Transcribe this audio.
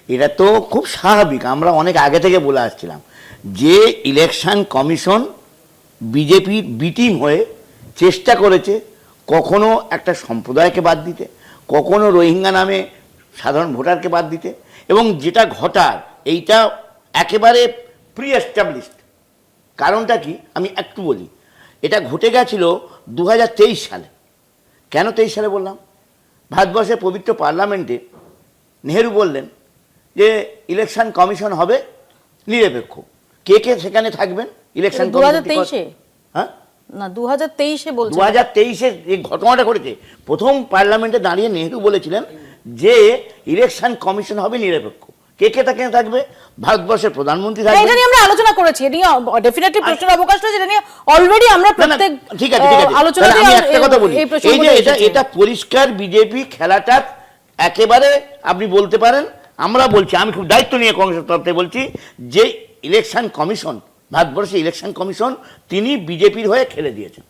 এটা তো খুব স্বাভাবিক, আমরা অনেক আগে থেকে বলে আসছিলাম যে ইলেকশন কমিশন বিজেপির বিটিং হয়ে চেষ্টা করেছে কখনো একটা সম্প্রদায়কে বাদ দিতে, কখনো রোহিঙ্গা নামে সাধারণ ভোটারকে বাদ দিতে, এবং যেটা ঘটার এইটা একেবারে প্রি এস্টাবলিশড। কারণটা কি আমি একটু বলি। এটা ঘটে গেছিল 2023 সালে। কেন 23 সালে বললাম? ভারতবর্ষের পবিত্র পার্লামেন্টে নেহেরু বললেন যে ইলেকশন কমিশন হবে নিরপেক্ষ। কে কে সেখানে থাকবেন ইলেকশন কমিশন? 2023-এ? হ্যাঁ না, 2023-এ বলছেন। 2023-এ এই ঘটনাটা ঘটেছে। প্রথম পার্লামেন্টে দাঁড়িয়ে নেহেরু বলেছিলেন যে ইলেকশন কমিশন হবে নিরপেক্ষ। কে কে সেখানে থাকবে? ভারতবর্ষের প্রধানমন্ত্রী থাকবে। এটা নিয়ে আমরা আলোচনা করেছি, এটা নিয়ে ডেফিনেটলি প্রশ্নের অবকাশ রয়েছে, এটা নিয়ে অলরেডি আমরা প্রত্যেক ঠিক আছে ঠিক আছে আলোচনাতে আমি একটা কথা বলি, এই এই প্রসঙ্গ যে এটা পরিষ্কার বিজেপি খেলাটা একেবারে আপনি বলতে পারেন। আমরা বলছি, আমি খুব দায়িত্ব নিয়ে কংগ্রেসের তরফ থেকে বলছি যে ইলেকশন কমিশন, ভারতবর্ষের ইলেকশন কমিশন তিনি বিজেপির হয়ে খেলে দিয়েছেন।